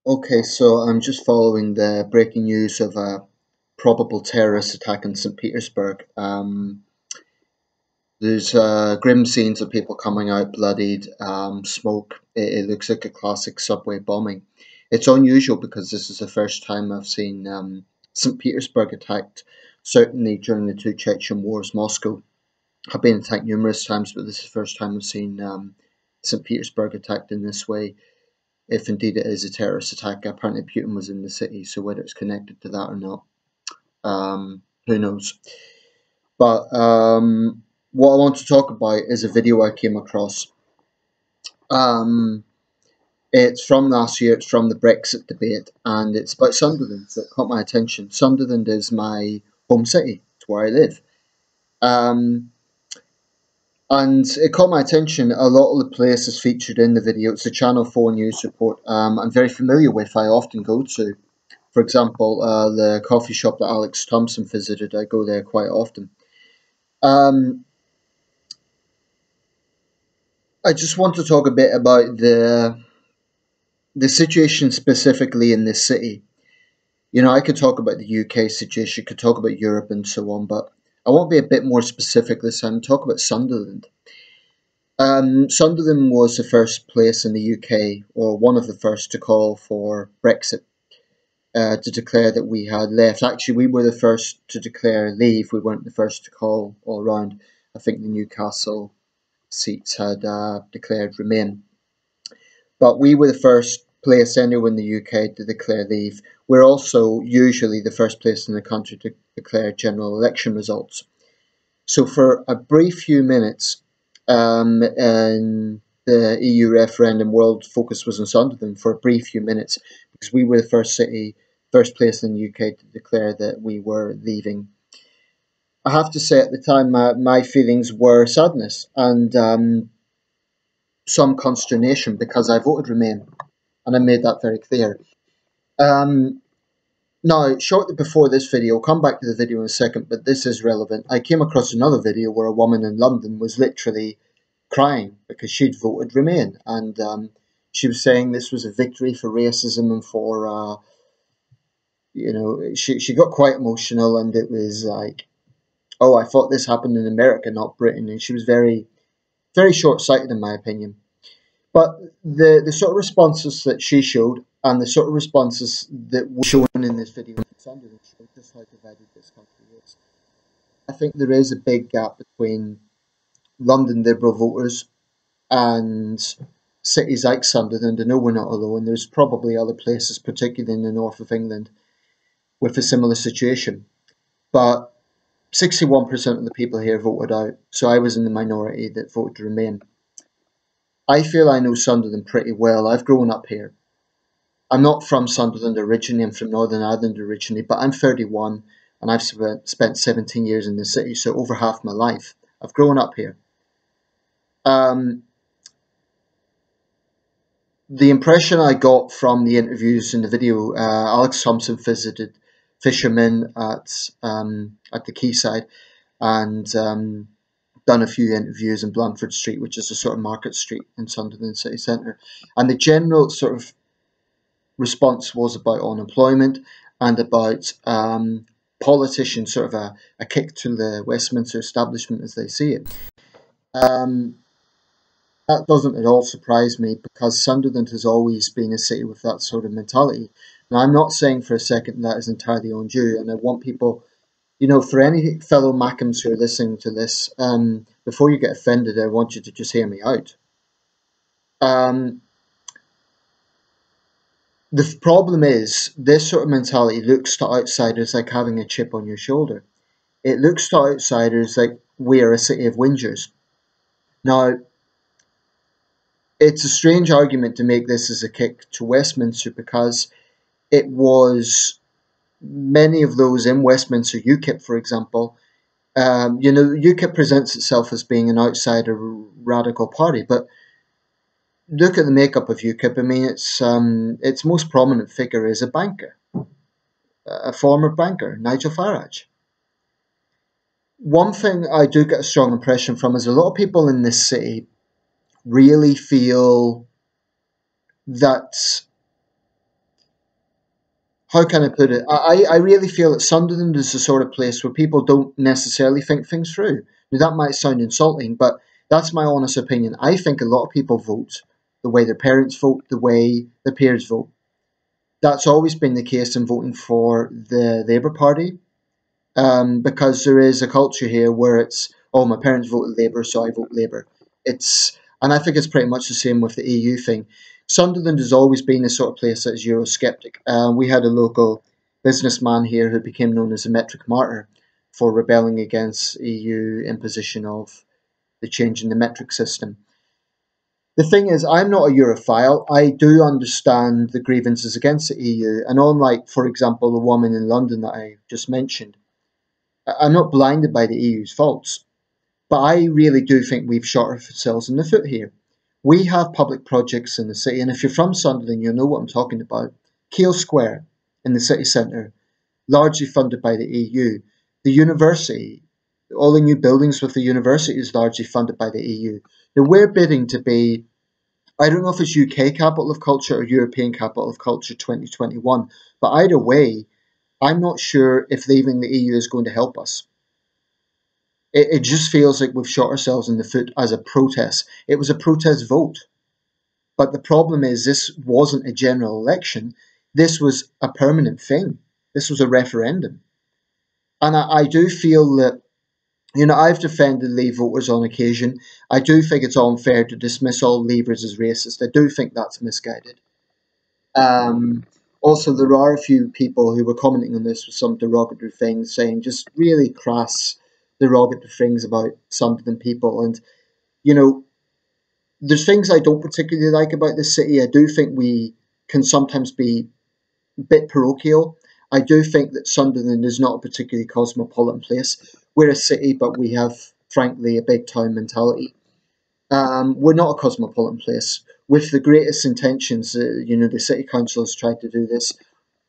Okay, so I'm just following the breaking news of a probable terrorist attack in St. Petersburg. There's grim scenes of people coming out bloodied, smoke. It looks like a classic subway bombing. It's unusual because this is the first time I've seen St. Petersburg attacked, certainly during the two Chechen wars. Moscow have been attacked numerous times, but this is the first time I've seen St. Petersburg attacked in this way, if indeed it is a terrorist attack. Apparently, Putin was in the city, so whether it's connected to that or not, who knows? But what I want to talk about is a video I came across. Um, it's from last year, it's from the Brexit debate, and it's about Sunderland, so it caught my attention. Sunderland is my home city, it's where I live. Um, and it caught my attention. A lot of the places featured in the video, it's a Channel 4 news report I'm very familiar with, I often go to. For example, the coffee shop that Alex Thompson visited, I go there quite often. Um, I just want to talk a bit about the situation specifically in this city. You know, I could talk about the UK situation, could talk about Europe and so on, but I want to be a bit more specific this time. Talk about Sunderland. Sunderland was the first place in the UK, or one of the first, to call for Brexit, to declare that we had left. Actually, we were the first to declare leave. We weren't the first to call all round. I think the Newcastle seats had declared remain. But we were the first place anywhere in the UK to declare leave. We're also usually the first place in the country to declare general election results. So for a brief few minutes, in the EU referendum, world focus was on Sunderland for a brief few minutes because we were the first place in the UK to declare that we were leaving. I have to say, at the time, my feelings were sadness and some consternation because I voted Remain, and I made that very clear. Um, Now, shortly before this video, I'll come back to the video in a second, but this is relevant. I came across another video where a woman in London was literally crying because she'd voted Remain, and she was saying this was a victory for racism and for, she got quite emotional, and it was like, oh, I thought this happened in America, not Britain, and she was very, very short-sighted in my opinion. But the sort of responses that she showed and the sort of responses that were shown in this video from Sunderland show just how divided this country is. I think there is a big gap between London Liberal voters and cities like Sunderland. I know we're not alone. There's probably other places, particularly in the north of England, with a similar situation. But 61% of the people here voted out, so I was in the minority that voted to remain. I feel I know Sunderland pretty well. I've grown up here. I'm not from Sunderland originally, I'm from Northern Ireland originally, but I'm 31 and I've spent 17 years in the city, so over half my life. I've grown up here. The impression I got from the interviews in the video, Alex Thompson visited fishermen at the quayside and done a few interviews in Blandford Street, which is a sort of market street in Sunderland city centre. And the general sort of response was about unemployment and about politicians, sort of a kick to the Westminster establishment as they see it. That doesn't at all surprise me because Sunderland has always been a city with that sort of mentality. Now, I'm not saying for a second that is entirely undue, and I want people, you know, for any fellow Mackhams who are listening to this, before you get offended, I want you to just hear me out. The problem is, this sort of mentality looks to outsiders like having a chip on your shoulder. It looks to outsiders like we are a city of whingers. Now, it's a strange argument to make this as a kick to Westminster because it was many of those in Westminster, UKIP for example, UKIP presents itself as being an outsider radical party, but look at the makeup of UKIP. I mean, its most prominent figure is a banker, a former banker, Nigel Farage. One thing I do get a strong impression from is a lot of people in this city really feel that how can I put it? I really feel that Sunderland is the sort of place where people don't necessarily think things through. Now, that might sound insulting, but that's my honest opinion. I think a lot of people vote the way their parents vote, the way their peers vote. That's always been the case in voting for the Labour Party, because there is a culture here where it's, oh, my parents voted Labour, so I vote Labour. And I think it's pretty much the same with the EU thing. Sunderland has always been the sort of place that is Eurosceptic. We had a local businessman here who became known as a metric martyr for rebelling against EU imposition of the change in the metric system. The thing is, I'm not a Europhile. I do understand the grievances against the EU, and unlike, for example, the woman in London that I just mentioned, I'm not blinded by the EU's faults, but I really do think we've shot ourselves in the foot here. We have public projects in the city, and if you're from Sunderland, you'll know what I'm talking about. Keele Square in the city centre, largely funded by the EU. The university, all the new buildings with the university is largely funded by the EU. Now, we're bidding to be, I don't know if it's UK Capital of Culture or European Capital of Culture 2021, but either way, I'm not sure if leaving the EU is going to help us. It just feels like we've shot ourselves in the foot as a protest. It was a protest vote. But the problem is, this wasn't a general election. This was a permanent thing. This was a referendum. And I do feel that, I've defended Leave voters on occasion. I do think it's unfair to dismiss all Leavers as racist. I do think that's misguided. Um, Also, there are a few people who were commenting on this with some derogatory things, saying just really crass, derogatory things about Sunderland people. And, you know, there's things I don't particularly like about this city. I do think we can sometimes be a bit parochial. I do think that Sunderland is not a particularly cosmopolitan place. We're a city, but we have, frankly, a big town mentality. We're not a cosmopolitan place. With the greatest intentions, the city council has tried to do this.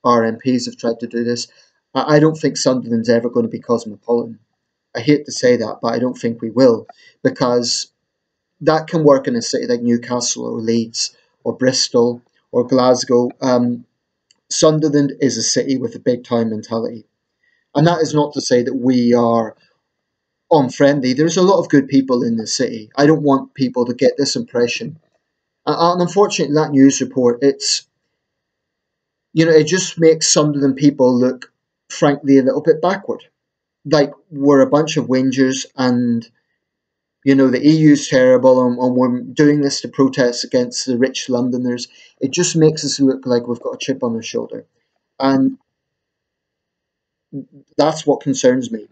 Our MPs have tried to do this. I don't think Sunderland's ever going to be cosmopolitan. I hate to say that, but I don't think we will, because that can work in a city like Newcastle or Leeds or Bristol or Glasgow. Sunderland is a city with a big town mentality. And that is not to say that we are unfriendly. There's a lot of good people in the city. I don't want people to get this impression. And unfortunately, that news report, it just makes Sunderland people look, frankly, a little bit backward. Like we're a bunch of whingers, and the EU's terrible, and we're doing this to protest against the rich Londoners. It just makes us look like we've got a chip on our shoulder, and that's what concerns me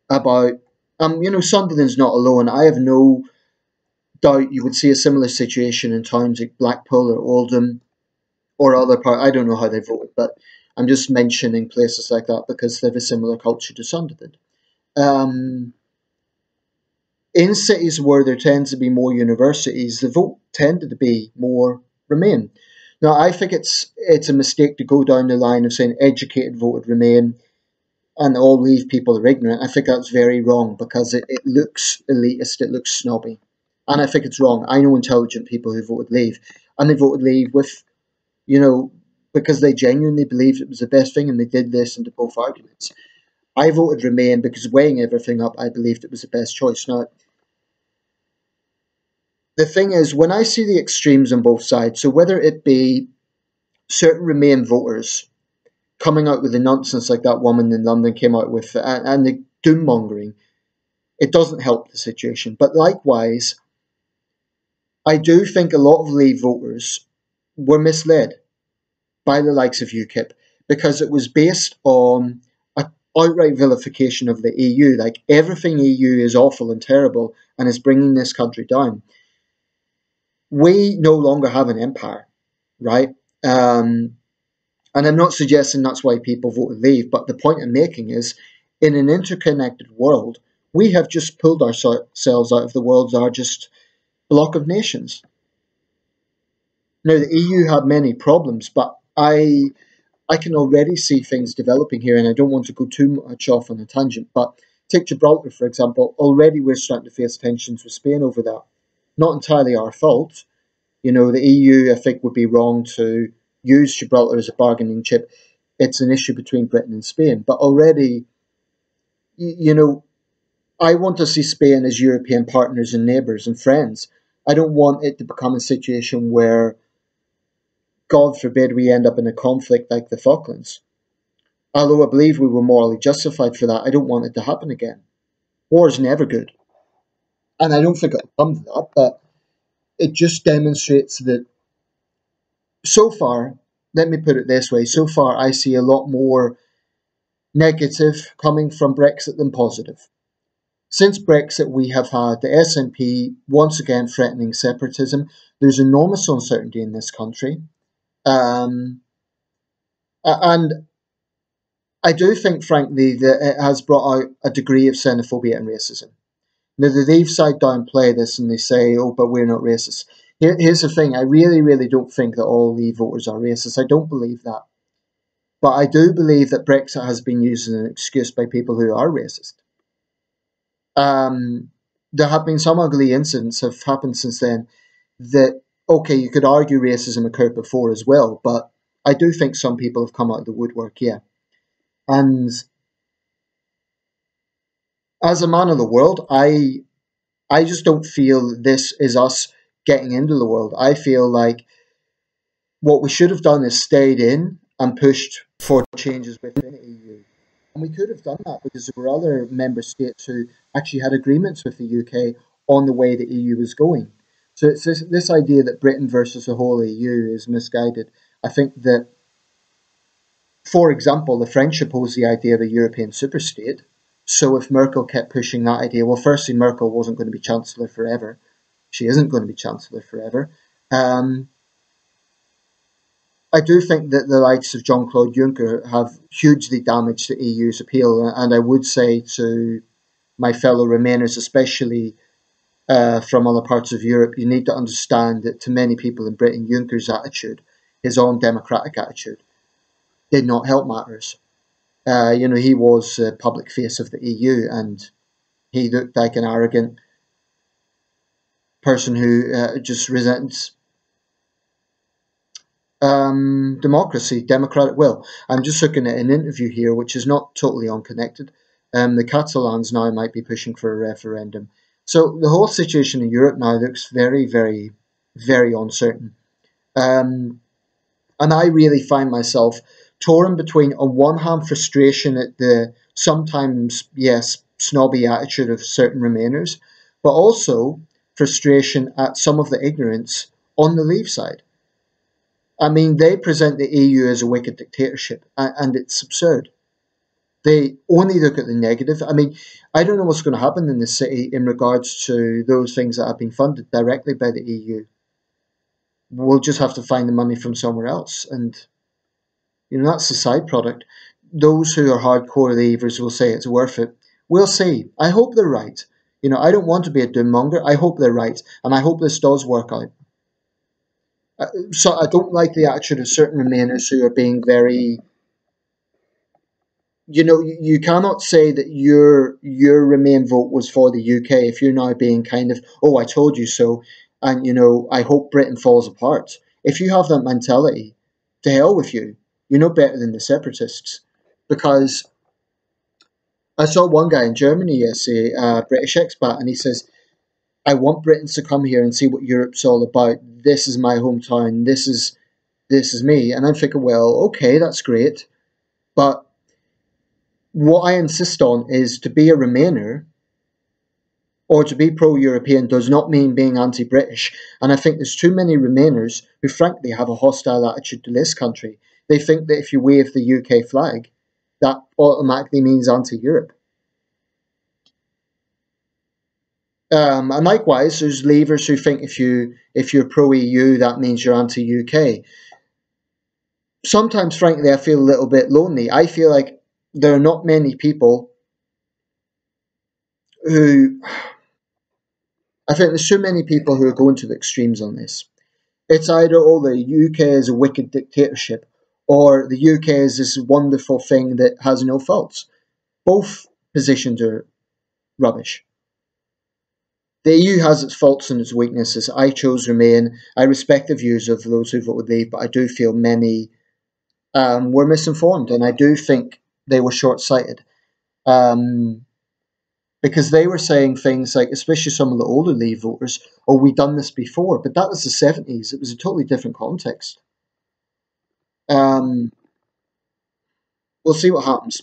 about. Sunderland's not alone. I have no doubt you would see a similar situation in towns like Blackpool or Oldham or other part. I don't know how they voted, but I'm just mentioning places like that because they have a similar culture to Sunderland. In cities where there tends to be more universities, the vote tended to be more Remain. Now, I think it's a mistake to go down the line of saying educated voted Remain and all Leave people are ignorant. I think that's very wrong because it looks elitist, it looks snobby. And I think it's wrong. I know intelligent people who voted Leave, and they voted Leave with, because they genuinely believed it was the best thing, and they did listen to both arguments. I voted Remain because, weighing everything up, I believed it was the best choice. Now, the thing is, when I see the extremes on both sides, so whether it be certain Remain voters coming out with the nonsense like that woman in London came out with, and the doom mongering, it doesn't help the situation. But likewise, I do think a lot of Leave voters were misled by the likes of UKIP because it was based on an outright vilification of the EU. Like everything EU is awful and terrible and is bringing this country down. We no longer have an empire, right? And I'm not suggesting that's why people voted Leave, but the point I'm making is, in an interconnected world, we have just pulled ourselves out of the world's largest bloc of nations. Now, the EU had many problems, but I can already see things developing here, and I don't want to go too much off on a tangent, but take Gibraltar, for example. Already we're starting to face tensions with Spain over that. Not entirely our fault. The EU, I think, would be wrong to use Gibraltar as a bargaining chip. it's an issue between Britain and Spain. But already, you know, I want to see Spain as European partners and neighbours and friends. I don't want it to become a situation where, God forbid, we end up in a conflict like the Falklands. Although I believe we were morally justified for that, I don't want it to happen again. War is never good. And I don't think it'll come to that, but it just demonstrates that so far, let me put it this way, so far I see a lot more negative coming from Brexit than positive. Since Brexit, we have had the SNP once again threatening separatism. There's enormous uncertainty in this country. And I do think, frankly, that it has brought out a degree of xenophobia and racism. Now, the Leave side downplay this and they say, oh, but we're not racist. Here's the thing. I really, really don't think that all Leave voters are racist. I don't believe that. But I do believe that Brexit has been used as an excuse by people who are racist. There have been some ugly incidents have happened since then that, okay, you could argue racism occurred before as well, but I do think some people have come out of the woodwork, yeah. And as a man of the world, I just don't feel this is us getting into the world. I feel like what we should have done is stayed in and pushed for changes within the EU. And we could have done that because there were other member states who actually had agreements with the UK on the way the EU was going. So it's this idea that Britain versus the whole EU is misguided. I think that, for example, the French opposed the idea of a European superstate. So if Merkel kept pushing that idea, well, firstly, Merkel wasn't going to be Chancellor forever. She isn't going to be Chancellor forever. I do think that the likes of Jean-Claude Juncker have hugely damaged the EU's appeal, and I would say to my fellow Remainers, especially from other parts of Europe, you need to understand that to many people in Britain, Juncker's attitude, his own democratic attitude, did not help matters. He was the public face of the EU, and he looked like an arrogant person who just resents democracy, democratic will. I'm just looking at an interview here, which is not totally unconnected. The Catalans now might be pushing for a referendum. So the whole situation in Europe now looks very, very, very uncertain. And I really find myself torn between, on one hand, frustration at the sometimes, yes, snobby attitude of certain Remainers, but also frustration at some of the ignorance on the Leave side. I mean, they present the EU as a wicked dictatorship, and it's absurd. They only look at the negative. I mean, I don't know what's going to happen in the city in regards to those things that have been funded directly by the EU. We'll just have to find the money from somewhere else, and that's the side product. Those who are hardcore Leavers will say it's worth it. We'll see. I hope they're right. I don't want to be a doom-monger. I hope they're right, and I hope this does work out. So I don't like the attitude of certain Remainers who are being very, you cannot say that your Remain vote was for the UK if you're now being kind of, oh, I told you so, and I hope Britain falls apart. If you have that mentality, to hell with you. You're no better than the separatists. Because I saw one guy in Germany yesterday, a British expat, and he says, I want Britons to come here and see what Europe's all about. This is my hometown. This is me. And I'm thinking, well, okay, that's great. But what I insist on is to be a Remainer or to be pro-European does not mean being anti-British. And I think there's too many Remainers who frankly have a hostile attitude to this country. They think that if you wave the UK flag, that automatically means anti-Europe. And likewise, there's Leavers who think if you're pro-EU, that means you're anti-UK. Sometimes, frankly, I feel a little bit lonely. I feel like there are not many people who... I think there's too many people who are going to the extremes on this. It's either, oh, the UK is a wicked dictatorship, or the UK is this wonderful thing that has no faults. Both positions are rubbish. The EU has its faults and its weaknesses. I chose Remain. I respect the views of those who voted Leave, but I do feel many were misinformed, and I do think they were short-sighted. Um, because they were saying things like, especially some of the older Leave voters, "Oh, we done this before," but that was the 70s. It was a totally different context. Um, we'll see what happens.